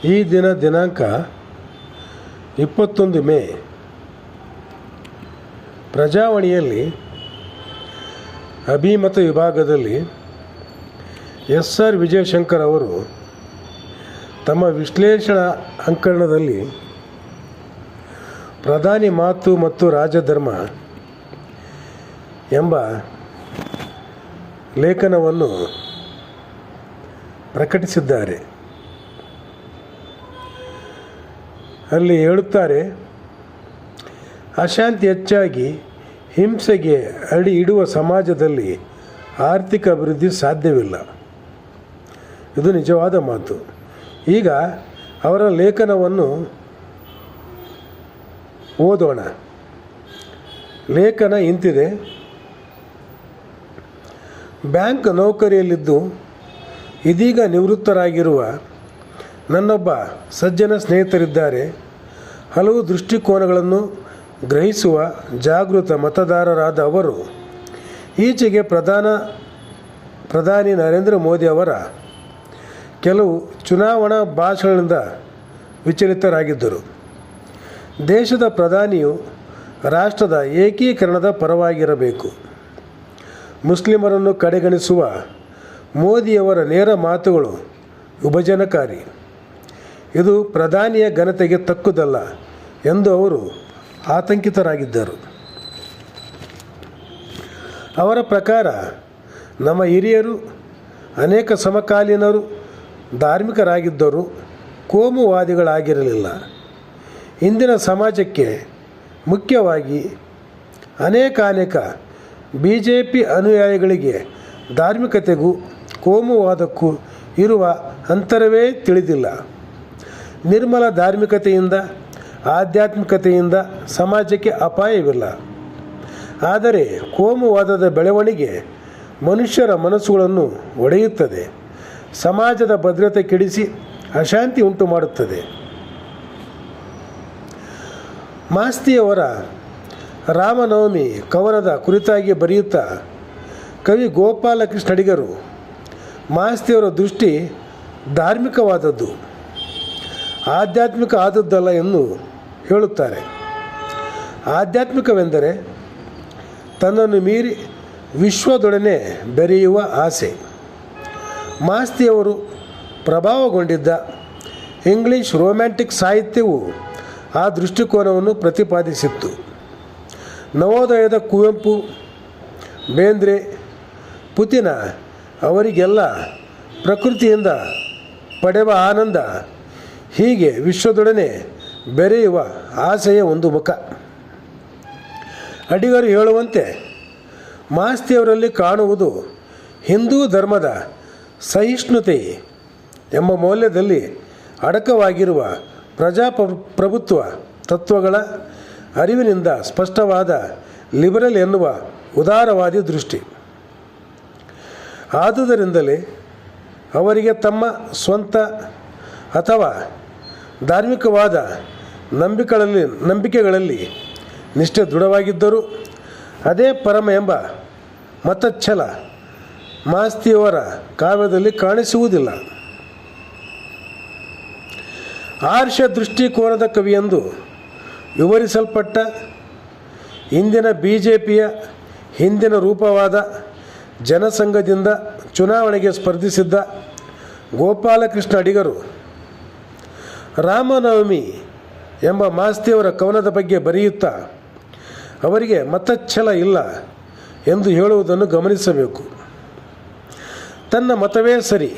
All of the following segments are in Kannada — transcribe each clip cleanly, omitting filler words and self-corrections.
ಈ ದಿನಾಂಕ 21 ಮೇ. ಪ್ರಜಾವಾಣಿಯಲ್ಲಿ ಅಭಿಮತ ವಿಭಾಗದಲ್ಲಿ SR ವಿಜಯಶಂಕರ್ ಅವರು ತಮ್ಮ ವಿಶ್ಲೇಷಣಾ ಅಂಕಣದಲ್ಲಿ ಪ್ರಧಾನಿ ಮಾತು ಮತ್ತು ರಾಜಧರ್ಮ ಎಂಬ ಲೇಖನವನ್ನು ಪ್ರಕಟಿಸಿದ್ದಾರೆ. ಅಲ್ಲಿ ಹೇಳುತ್ತಾರೆ, ಅಶಾಂತಿ ಹೆಚ್ಚಾಗಿ ಹಿಂಸೆಗೆ ಅಡಿ ಇಡುವ ಸಮಾಜದಲ್ಲಿ ಆರ್ಥಿಕ ಅಭಿವೃದ್ಧಿ ಸಾಧ್ಯವಿಲ್ಲ. ಇದು ನಿಜವಾದ ಮಾತು. ಈಗ ಅವರ ಲೇಖನವನ್ನು ಓದೋಣ. ಲೇಖನ ಇಂತಿದೆ. ಬ್ಯಾಂಕ್ ನೌಕರಿಯಲ್ಲಿದ್ದು ಇದೀಗ ನಿವೃತ್ತರಾಗಿರುವ ನನ್ನೊಬ್ಬ ಸಜ್ಜನ ಸ್ನೇಹಿತರಿದ್ದಾರೆ. ಹಲವು ದೃಷ್ಟಿಕೋನಗಳನ್ನು ಗ್ರಹಿಸುವ ಜಾಗೃತ ಮತದಾರರಾದ ಅವರು ಈಚೆಗೆ ಪ್ರಧಾನಿ ನರೇಂದ್ರ ಮೋದಿ ಅವರ ಕೆಲವು ಚುನಾವಣಾ ಭಾಷಣಗಳಿಂದ ವಿಚಲಿತರಾಗಿದ್ದರು. ದೇಶದ ಪ್ರಧಾನಿಯು ರಾಷ್ಟ್ರದ ಏಕೀಕರಣದ ಪರವಾಗಿರಬೇಕು. ಮುಸ್ಲಿಮರನ್ನು ಕಡೆಗಣಿಸುವ ಮೋದಿಯವರ ನೇರ ಮಾತುಗಳು ವಿಭಜನಕಾರಿ. ಇದು ಪ್ರಧಾನಿಯ ಘನತೆಗೆ ತಕ್ಕುದಲ್ಲ ಎಂದು ಅವರು ಆತಂಕಿತರಾಗಿದ್ದರು. ಅವರ ಪ್ರಕಾರ ನಮ್ಮ ಹಿರಿಯರು ಅನೇಕ ಸಮಕಾಲೀನರು ಧಾರ್ಮಿಕರಾಗಿದ್ದರು, ಕೋಮುವಾದಿಗಳಾಗಿರಲಿಲ್ಲ. ಇಂದಿನ ಸಮಾಜಕ್ಕೆ ಮುಖ್ಯವಾಗಿ ಅನೇಕ BJP ಅನುಯಾಯಿಗಳಿಗೆ ಧಾರ್ಮಿಕತೆಗೂ ಕೋಮುವಾದಕ್ಕೂ ಇರುವ ಅಂತರವೇ ತಿಳಿದಿಲ್ಲ. ನಿರ್ಮಲ ಧಾರ್ಮಿಕತೆಯಿಂದ ಆಧ್ಯಾತ್ಮಿಕತೆಯಿಂದ ಸಮಾಜಕ್ಕೆ ಅಪಾಯವಿಲ್ಲ. ಆದರೆ ಕೋಮುವಾದದ ಬೆಳವಣಿಗೆ ಮನುಷ್ಯರ ಮನಸ್ಸುಗಳನ್ನು ಒಡೆಯುತ್ತದೆ, ಸಮಾಜದ ಭದ್ರತೆ ಕೆಡಿಸಿ ಅಶಾಂತಿ ಉಂಟು ಮಾಡುತ್ತದೆ. ಮಾಸ್ತಿಯವರ ರಾಮನವಮಿ ಕವನದ ಕುರಿತಾಗಿ ಬರೆಯುತ್ತಾ ಕವಿ ಗೋಪಾಲಕೃಷ್ಣ ಅಡಿಗರು ಮಾಸ್ತಿಯವರ ದೃಷ್ಟಿ ಧಾರ್ಮಿಕವಾದದ್ದು, ಆಧ್ಯಾತ್ಮಿಕ ಆದದ್ದಲ್ಲ ಎಂದು ಹೇಳುತ್ತಾರೆ. ಆಧ್ಯಾತ್ಮಿಕವೆಂದರೆ ತನ್ನನ್ನು ಮೀರಿ ವಿಶ್ವದೊಡನೆ ಬೆರೆಯುವ ಆಸೆ. ಮಾಸ್ತಿಯವರು ಪ್ರಭಾವಗೊಂಡಿದ್ದ ಇಂಗ್ಲಿಷ್ ರೊಮ್ಯಾಂಟಿಕ್ ಸಾಹಿತ್ಯವು ಆ ದೃಷ್ಟಿಕೋನವನ್ನು ಪ್ರತಿಪಾದಿಸಿತ್ತು. ನವೋದಯದ ಕುವೆಂಪು, ಬೇಂದ್ರೆ, ಪುತಿನ ಅವರಿಗೆಲ್ಲ ಪ್ರಕೃತಿಯಿಂದ ಪಡೆವ ಆನಂದ, ಹೀಗೆ ವಿಶ್ವದೊಡನೆ ಬೆರೆಯುವ ಆಸೆಯ ಒಂದು ಮುಖ. ಅಡಿಗರು ಹೇಳುವಂತೆ ಮಾಸ್ತಿಯವರಲ್ಲಿ ಕಾಣುವುದು ಹಿಂದೂ ಧರ್ಮದ ಸಹಿಷ್ಣುತೆ ಎಂಬ ಮೌಲ್ಯದಲ್ಲಿ ಅಡಕವಾಗಿರುವ ಪ್ರಜಾಪ್ರಭುತ್ವ ತತ್ವಗಳ ಅರಿವಿನಿಂದ ಸ್ಪಷ್ಟವಾದ ಲಿಬರಲ್ ಎನ್ನುವ ಉದಾರವಾದಿ ದೃಷ್ಟಿ. ಆದುದರಿಂದಲೇ ಅವರಿಗೆ ತಮ್ಮ ಸ್ವಂತ ಅಥವಾ ಧಾರ್ಮಿಕವಾದ ನಂಬಿಕೆಗಳಲ್ಲಿ ನಿಷ್ಠೆ ದೃಢವಾಗಿದ್ದರೂ ಅದೇ ಪರಮ ಎಂಬ ಮತಚ್ಛಲ ಮಾಸ್ತಿಯವರ ಕಾವ್ಯದಲ್ಲಿ ಕಾಣಿಸುವುದಿಲ್ಲ. ಆರ್ಷ ದೃಷ್ಟಿಕೋನದ ಕವಿಯೆಂದು ವಿವರಿಸಲ್ಪಟ್ಟ ಇಂದಿನ BJPಯ ಹಿಂದಿನ ರೂಪವಾದ ಜನಸಂಘದಿಂದ ಚುನಾವಣೆಗೆ ಸ್ಪರ್ಧಿಸಿದ್ದ ಗೋಪಾಲಕೃಷ್ಣ ಅಡಿಗರು ರಾಮನವಮಿ ಎಂಬ ಮಾಸ್ತಿಯವರ ಕವನದ ಬಗ್ಗೆ ಬರೆಯುತ್ತಾ ಅವರಿಗೆ ಮತಚ್ಛಲ ಇಲ್ಲ ಎಂದು ಹೇಳುವುದನ್ನು ಗಮನಿಸಬೇಕು. ತನ್ನ ಮತವೇ ಸರಿ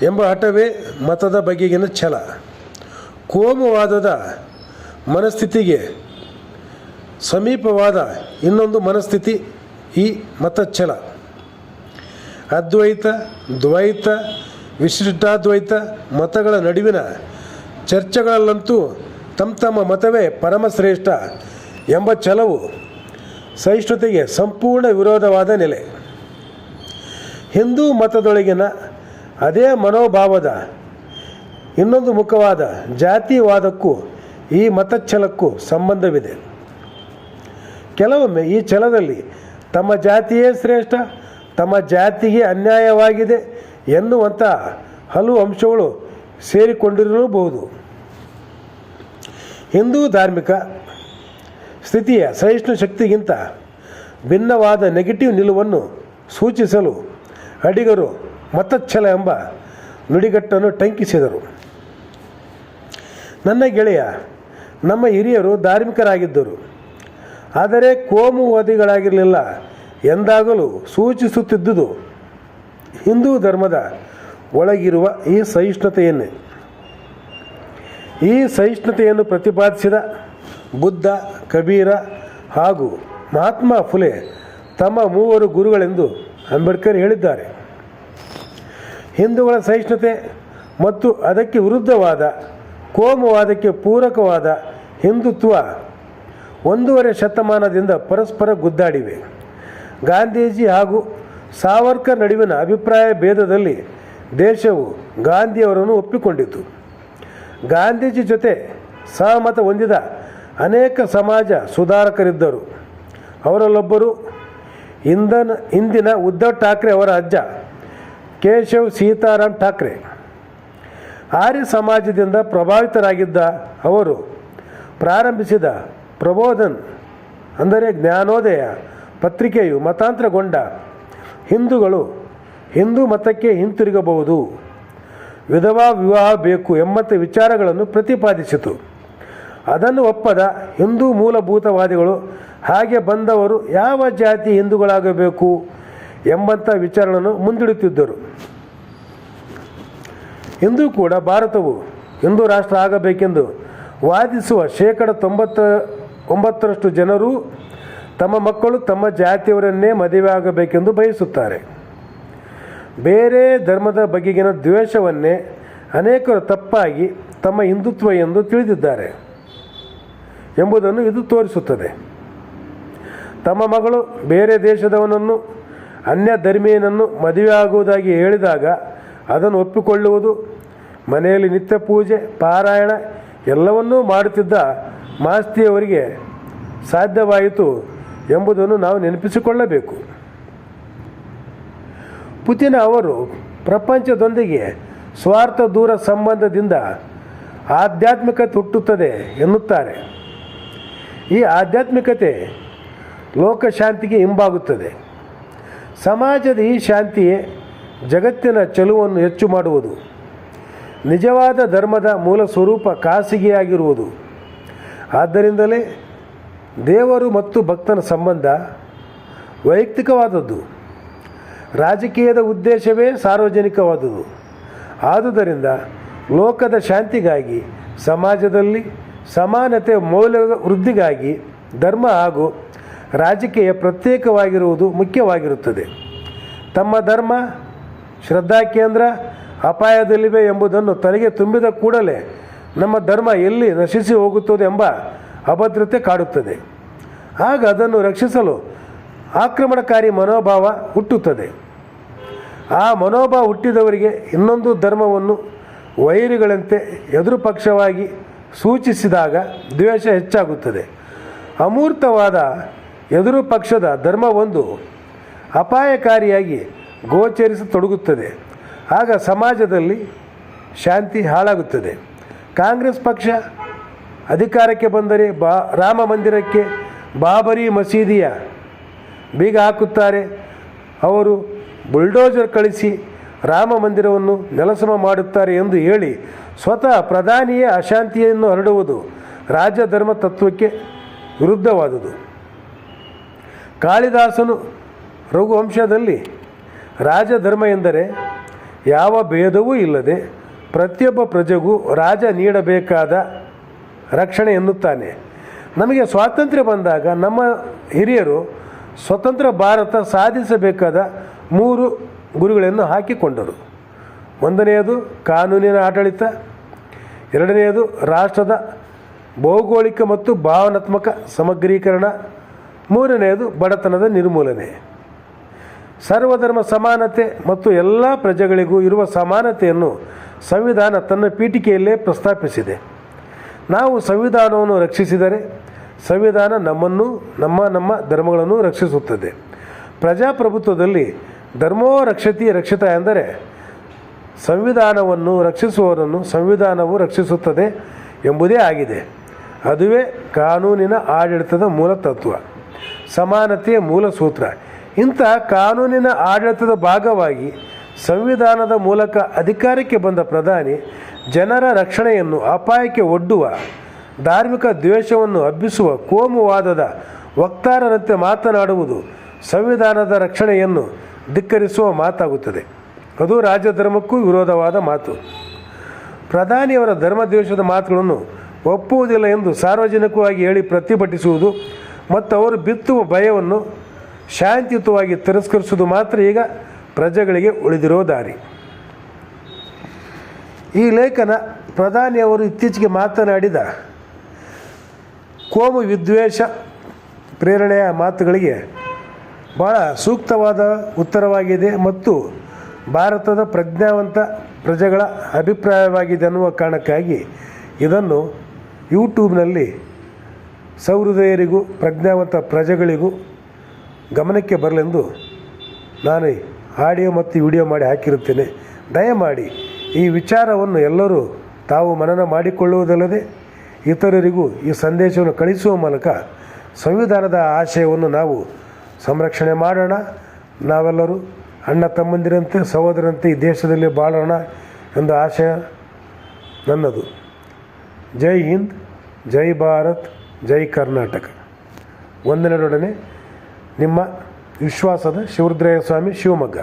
ಎಂಬ ಹಠವೇ ಮತದ ಬಗೆಗಿನ ಛಲ. ಕೋಮುವಾದದ ಮನಸ್ಥಿತಿಗೆ ಸಮೀಪವಾದ ಇನ್ನೊಂದು ಮನಸ್ಥಿತಿ ಈ ಮತಚ್ಛಲ. ಅದ್ವೈತ, ದ್ವೈತ, ವಿಶಿಷ್ಟಾದ್ವೈತ ಮತಗಳ ನಡುವಿನ ಚರ್ಚೆಗಳಲ್ಲಂತೂ ತಮ್ಮ ಮತವೇ ಪರಮಶ್ರೇಷ್ಠ ಎಂಬ ಛಲವು ಸಹಿಷ್ಣುತೆಗೆ ಸಂಪೂರ್ಣ ವಿರೋಧವಾದ ನೆಲೆ. ಹಿಂದೂ ಮತದೊಳಗಿನ ಅದೇ ಮನೋಭಾವದ ಇನ್ನೊಂದು ಮುಖವಾದ ಜಾತಿವಾದಕ್ಕೂ ಈ ಮತಚ್ಛಲಕ್ಕೂ ಸಂಬಂಧವಿದೆ. ಕೆಲವೊಮ್ಮೆ ಈ ಛಲದಲ್ಲಿ ತಮ್ಮ ಜಾತಿಯೇ ಶ್ರೇಷ್ಠ, ತಮ್ಮ ಜಾತಿಗೆ ಅನ್ಯಾಯವಾಗಿದೆ ಎನ್ನುವಂಥ ಹಲವು ಅಂಶಗಳು ಸೇರಿಕೊಂಡಿರಲೂಬಹುದು. ಹಿಂದೂ ಧಾರ್ಮಿಕ ಸ್ಥಿತಿಯ ಸಹಿಷ್ಣು ಶಕ್ತಿಗಿಂತ ಭಿನ್ನವಾದ ನೆಗೆಟಿವ್ ನಿಲುವನ್ನು ಸೂಚಿಸಲು ಅಡಿಗರು ಮತಚ್ಛಲ ಎಂಬ ನುಡಿಗಟ್ಟನ್ನು ಟಂಕಿಸಿದರು. ನನ್ನ ಗೆಳೆಯ, ನಮ್ಮ ಹಿರಿಯರು ಧಾರ್ಮಿಕರಾಗಿದ್ದರು, ಆದರೆ ಕೋಮುವಾದಿಗಳಾಗಿರಲಿಲ್ಲ ಎಂದಾಗಲೂ ಸೂಚಿಸುತ್ತಿದ್ದುದು ಹಿಂದೂ ಧರ್ಮದ ಒಳಗಿರುವ ಈ ಸಹಿಷ್ಣುತೆಯನ್ನೇ. ಈ ಸಹಿಷ್ಣುತೆಯನ್ನು ಪ್ರತಿಪಾದಿಸಿದ ಬುದ್ಧ, ಕಬೀರ ಹಾಗೂ ಮಹಾತ್ಮ ಫುಲೆ ತಮ್ಮ ಮೂವರು ಗುರುಗಳೆಂದು ಅಂಬೇಡ್ಕರ್ ಹೇಳಿದ್ದಾರೆ. ಹಿಂದೂಗಳ ಸಹಿಷ್ಣುತೆ ಮತ್ತು ಅದಕ್ಕೆ ವಿರುದ್ಧವಾದ ಕೋಮುವಾದಕ್ಕೆ ಪೂರಕವಾದ ಹಿಂದುತ್ವ 1.5 ಶತಮಾನದಿಂದ ಪರಸ್ಪರ ಗುದ್ದಾಡಿವೆ. ಗಾಂಧೀಜಿ ಹಾಗೂ ಸಾವರ್ಕರ್ ನಡುವಿನ ಅಭಿಪ್ರಾಯ ಭೇದದಲ್ಲಿ ದೇಶವು ಗಾಂಧಿಯವರನ್ನು ಒಪ್ಪಿಕೊಂಡಿತು. ಗಾಂಧೀಜಿ ಜೊತೆ ಸಹಮತ ಹೊಂದಿದ ಅನೇಕ ಸಮಾಜ ಸುಧಾರಕರಿದ್ದರು. ಅವರಲ್ಲೊಬ್ಬರು ಇಂದಿನ ಉದ್ಧವ್ ಠಾಕ್ರೆ ಅವರ ಅಜ್ಜ ಕೇಶವ್ ಸೀತಾರಾಮ್ ಠಾಕ್ರೆ. ಆರ್ಯ ಸಮಾಜದಿಂದ ಪ್ರಭಾವಿತರಾಗಿದ್ದ ಅವರು ಪ್ರಾರಂಭಿಸಿದ ಪ್ರಬೋಧನ್ ಅಂದರೆ ಜ್ಞಾನೋದಯ ಪತ್ರಿಕೆಯು ಮತಾಂತರಗೊಂಡ ಹಿಂದೂಗಳು ಹಿಂದೂ ಮತಕ್ಕೆ ಹಿಂತಿರುಗಬಹುದು, ವಿಧವಾ ವಿವಾಹ ಬೇಕು ಎಂಬಂಥ ವಿಚಾರಗಳನ್ನು ಪ್ರತಿಪಾದಿಸಿತು. ಅದನ್ನು ಒಪ್ಪದ ಹಿಂದೂ ಮೂಲಭೂತವಾದಿಗಳು ಹಾಗೆ ಬಂದವರು ಯಾವ ಜಾತಿ ಹಿಂದೂಗಳಾಗಬೇಕು ಎಂಬಂಥ ವಿಚಾರಗಳನ್ನು ಮುಂದಿಡುತ್ತಿದ್ದರು. ಇಂದು ಕೂಡ ಭಾರತವು ಹಿಂದೂ ರಾಷ್ಟ್ರ ಆಗಬೇಕೆಂದು ವಾದಿಸುವ 99% ಜನರು ತಮ್ಮ ಮಕ್ಕಳು ತಮ್ಮ ಜಾತಿಯವರನ್ನೇ ಮದುವೆ ಆಗಬೇಕೆಂದು ಬಯಸುತ್ತಾರೆ. ಬೇರೆ ಧರ್ಮದ ಬಗೆಗಿನ ದ್ವೇಷವನ್ನೇ ಅನೇಕರು ತಪ್ಪಾಗಿ ತಮ್ಮ ಹಿಂದುತ್ವ ಎಂದು ತಿಳಿದಿದ್ದಾರೆ ಎಂಬುದನ್ನು ಇದು ತೋರಿಸುತ್ತದೆ. ತಮ್ಮ ಮಗಳು ಬೇರೆ ದೇಶದವನನ್ನು ಅನ್ಯ ಧರ್ಮೀಯನನ್ನು ಮದುವೆಯಾಗುವುದಾಗಿ ಹೇಳಿದಾಗ ಅದನ್ನು ಒಪ್ಪಿಕೊಳ್ಳುವುದು, ಮನೆಯಲ್ಲಿ ನಿತ್ಯ ಪೂಜೆ ಪಾರಾಯಣ ಎಲ್ಲವನ್ನೂ ಮಾಡುತ್ತಿದ್ದ ಮಾಸ್ತಿಯವರಿಗೆ ಸಾಧ್ಯವಾಯಿತು ಎಂಬುದನ್ನು ನಾವು ನೆನಪಿಸಿಕೊಳ್ಳಬೇಕು. ಪುತಿನ್ ಅವರು ಪ್ರಪಂಚದೊಂದಿಗೆ ಸ್ವಾರ್ಥ ದೂರ ಸಂಬಂಧದಿಂದ ಆಧ್ಯಾತ್ಮಿಕತೆ ಹುಟ್ಟುತ್ತದೆ ಎನ್ನುತ್ತಾರೆ. ಈ ಆಧ್ಯಾತ್ಮಿಕತೆ ಲೋಕಶಾಂತಿಗೆ ಹಿಂಬಾಗುತ್ತದೆ. ಸಮಾಜದ ಈ ಶಾಂತಿಯೇ ಜಗತ್ತಿನ ಚೆಲುವನ್ನು ಹೆಚ್ಚು ಮಾಡುವುದು. ನಿಜವಾದ ಧರ್ಮದ ಮೂಲ ಸ್ವರೂಪ ಖಾಸಗಿಯಾಗಿರುವುದು. ಆದ್ದರಿಂದಲೇ ದೇವರು ಮತ್ತು ಭಕ್ತನ ಸಂಬಂಧ ವೈಯಕ್ತಿಕವಾದದ್ದು. ರಾಜಕೀಯದ ಉದ್ದೇಶವೇ ಸಾರ್ವಜನಿಕವಾದುದು. ಆದುದರಿಂದ ಲೋಕದ ಶಾಂತಿಗಾಗಿ, ಸಮಾಜದಲ್ಲಿ ಸಮಾನತೆ ಮೌಲ್ಯ ವೃದ್ಧಿಗಾಗಿ ಧರ್ಮ ಹಾಗೂ ರಾಜಕೀಯ ಪ್ರತ್ಯೇಕವಾಗಿರುವುದು ಮುಖ್ಯವಾಗಿರುತ್ತದೆ. ತಮ್ಮ ಧರ್ಮ ಶ್ರದ್ಧಾ ಕೇಂದ್ರ ಅಪಾಯದಲ್ಲಿವೆ ಎಂಬುದನ್ನು ತಲೆಗೆ ತುಂಬಿದ ಕೂಡಲೇ ನಮ್ಮ ಧರ್ಮ ಎಲ್ಲಿ ನಶಿಸಿ ಹೋಗುತ್ತದೆ ಎಂಬ ಅಭದ್ರತೆ ಕಾಡುತ್ತದೆ. ಆಗ ಅದನ್ನು ರಕ್ಷಿಸಲು ಆಕ್ರಮಣಕಾರಿ ಮನೋಭಾವ ಹುಟ್ಟುತ್ತದೆ. ಆ ಮನೋಭಾವ ಹುಟ್ಟಿದವರಿಗೆ ಇನ್ನೊಂದು ಧರ್ಮವನ್ನು ವೈರಿಗಳಂತೆ ಎದುರು ಪಕ್ಷವಾಗಿ ಸೂಚಿಸಿದಾಗ ದ್ವೇಷ ಹೆಚ್ಚಾಗುತ್ತದೆ. ಅಮೂರ್ತವಾದ ಎದುರು ಪಕ್ಷದ ಧರ್ಮವೊಂದು ಅಪಾಯಕಾರಿಯಾಗಿ ಗೋಚರಿಸತೊಡಗುತ್ತದೆ. ಆಗ ಸಮಾಜದಲ್ಲಿ ಶಾಂತಿ ಹಾಳಾಗುತ್ತದೆ. ಕಾಂಗ್ರೆಸ್ ಪಕ್ಷ ಅಧಿಕಾರಕ್ಕೆ ಬಂದರೆ ರಾಮ ಮಂದಿರಕ್ಕೆ ಬಾಬರಿ ಮಸೀದಿಯ ಬೀಗ ಹಾಕುತ್ತಾರೆ. ಅವರು ಬುಲ್ಡೋಜರ್ ಕಳಿಸಿ ರಾಮ ಮಂದಿರವನ್ನು ನೆಲಸಮ ಮಾಡುತ್ತಾರೆ ಎಂದು ಹೇಳಿ ಸ್ವತಃ ಪ್ರಧಾನಿಯೇ ಅಶಾಂತಿಯನ್ನು ಹರಡುವುದು ರಾಜಧರ್ಮ ತತ್ವಕ್ಕೆ ವಿರುದ್ಧವಾದುದು. ಕಾಳಿದಾಸನು ರಘುವಂಶದಲ್ಲಿ ರಾಜಧರ್ಮ ಎಂದರೆ ಯಾವ ಭೇದವೂ ಇಲ್ಲದೆ ಪ್ರತಿಯೊಬ್ಬ ಪ್ರಜೆಗೂ ರಾಜ ನೀಡಬೇಕಾದ ರಕ್ಷಣೆ ಎನ್ನುತ್ತಾನೆ. ನಮಗೆ ಸ್ವಾತಂತ್ರ್ಯ ಬಂದಾಗ ನಮ್ಮ ಹಿರಿಯರು ಸ್ವತಂತ್ರ ಭಾರತ ಸಾಧಿಸಬೇಕಾದ 3 ಗುರಿಗಳನ್ನು ಹಾಕಿಕೊಂಡರು. ಒಂದನೆಯದು ಕಾನೂನಿನ ಆಡಳಿತ, ಎರಡನೆಯದು ರಾಷ್ಟ್ರದ ಭೌಗೋಳಿಕ ಮತ್ತು ಭಾವನಾತ್ಮಕ ಸಮಗ್ರೀಕರಣ, ಮೂರನೆಯದು ಬಡತನದ ನಿರ್ಮೂಲನೆ. ಸರ್ವಧರ್ಮ ಸಮಾನತೆ ಮತ್ತು ಎಲ್ಲ ಪ್ರಜೆಗಳಿಗೂ ಇರುವ ಸಮಾನತೆಯನ್ನು ಸಂವಿಧಾನ ತನ್ನ ಪೀಠಿಕೆಯಲ್ಲೇ ಪ್ರಸ್ತಾಪಿಸಿದೆ. ನಾವು ಸಂವಿಧಾನವನ್ನು ರಕ್ಷಿಸಿದರೆ ಸಂವಿಧಾನ ನಮ್ಮನ್ನು ನಮ್ಮ ಧರ್ಮಗಳನ್ನು ರಕ್ಷಿಸುತ್ತದೆ. ಪ್ರಜಾಪ್ರಭುತ್ವದಲ್ಲಿ ಧರ್ಮೋ ರಕ್ಷತಿ ರಕ್ಷಿತ ಎಂದರೆ ಸಂವಿಧಾನವನ್ನು ರಕ್ಷಿಸುವವರನ್ನು ಸಂವಿಧಾನವು ರಕ್ಷಿಸುತ್ತದೆ ಎಂಬುದೇ ಆಗಿದೆ. ಅದುವೇ ಕಾನೂನಿನ ಆಡಳಿತದ ಮೂಲ ತತ್ವ, ಸಮಾನತೆಯ ಮೂಲ ಸೂತ್ರ. ಇಂಥ ಕಾನೂನಿನ ಆಡಳಿತದ ಭಾಗವಾಗಿ ಸಂವಿಧಾನದ ಮೂಲಕ ಅಧಿಕಾರಕ್ಕೆ ಬಂದ ಪ್ರಧಾನಿ ಜನರ ರಕ್ಷಣೆಯನ್ನು ಅಪಾಯಕ್ಕೆ ಒಡ್ಡುವ, ಧಾರ್ಮಿಕ ದ್ವೇಷವನ್ನು ಹಬ್ಬಿಸುವ ಕೋಮುವಾದದ ವಕ್ತಾರರಂತೆ ಮಾತನಾಡುವುದು ಸಂವಿಧಾನದ ರಕ್ಷಣೆಯನ್ನು ಧಿಕ್ಕರಿಸುವ ಮಾತಾಗುತ್ತದೆ. ಅದು ರಾಜಧರ್ಮಕ್ಕೂ ವಿರೋಧವಾದ ಮಾತು. ಪ್ರಧಾನಿಯವರ ಧರ್ಮದ್ವೇಷದ ಮಾತುಗಳನ್ನು ಒಪ್ಪುವುದಿಲ್ಲ ಎಂದು ಸಾರ್ವಜನಿಕವಾಗಿ ಹೇಳಿ ಪ್ರತಿಭಟಿಸುವುದು ಮತ್ತು ಅವರು ಬಿತ್ತುವ ಭಯವನ್ನು ಶಾಂತಿಯುತವಾಗಿ ತಿರಸ್ಕರಿಸುವುದು ಮಾತ್ರ ಈಗ ಪ್ರಜೆಗಳಿಗೆ ಉಳಿದಿರೋ ದಾರಿ. ಈ ಲೇಖನ ಪ್ರಧಾನಿಯವರು ಇತ್ತೀಚೆಗೆ ಮಾತನಾಡಿದ ಕೋಮು ವಿದ್ವೇಷ ಪ್ರೇರಣೆಯ ಮಾತುಗಳಿಗೆ ಭಾಳ ಸೂಕ್ತವಾದ ಉತ್ತರವಾಗಿದೆ ಮತ್ತು ಭಾರತದ ಪ್ರಜ್ಞಾವಂತ ಪ್ರಜೆಗಳ ಅಭಿಪ್ರಾಯವಾಗಿದೆ ಅನ್ನುವ ಕಾರಣಕ್ಕಾಗಿ ಇದನ್ನು ಯೂಟ್ಯೂಬ್ನಲ್ಲಿ ಸಹೃದಯರಿಗೂ ಪ್ರಜ್ಞಾವಂತ ಪ್ರಜೆಗಳಿಗೂ ಗಮನಕ್ಕೆ ಬರಲೆಂದು ನಾನು ಆಡಿಯೋ ಮತ್ತು ವಿಡಿಯೋ ಮಾಡಿ ಹಾಕಿರುತ್ತೇನೆ. ದಯಮಾಡಿ ಈ ವಿಚಾರವನ್ನು ಎಲ್ಲರೂ ತಾವು ಮನನ ಮಾಡಿಕೊಳ್ಳುವುದಲ್ಲದೆ ಇತರರಿಗೂ ಈ ಸಂದೇಶವನ್ನು ಕಳಿಸುವ ಮೂಲಕ ಸಂವಿಧಾನದ ಆಶಯವನ್ನು ನಾವು ಸಂರಕ್ಷಣೆ ಮಾಡೋಣ. ನಾವೆಲ್ಲರೂ ಅಣ್ಣ ತಮ್ಮಂದಿರಂತೆ ಸಹೋದರಂತೆ ಈ ದೇಶದಲ್ಲಿ ಬಾಳೋಣ ಎಂದು ಆಶಯ ನನ್ನದು. ಜೈ ಹಿಂದ್, ಜೈ ಭಾರತ್, ಜೈ ಕರ್ನಾಟಕ. ವಂದನೆಯೊಡನೆ ನಿಮ್ಮ ವಿಶ್ವಾಸದ ಶಿವರುದ್ರಯ್ಯ ಸ್ವಾಮಿ, ಶಿವಮೊಗ್ಗ.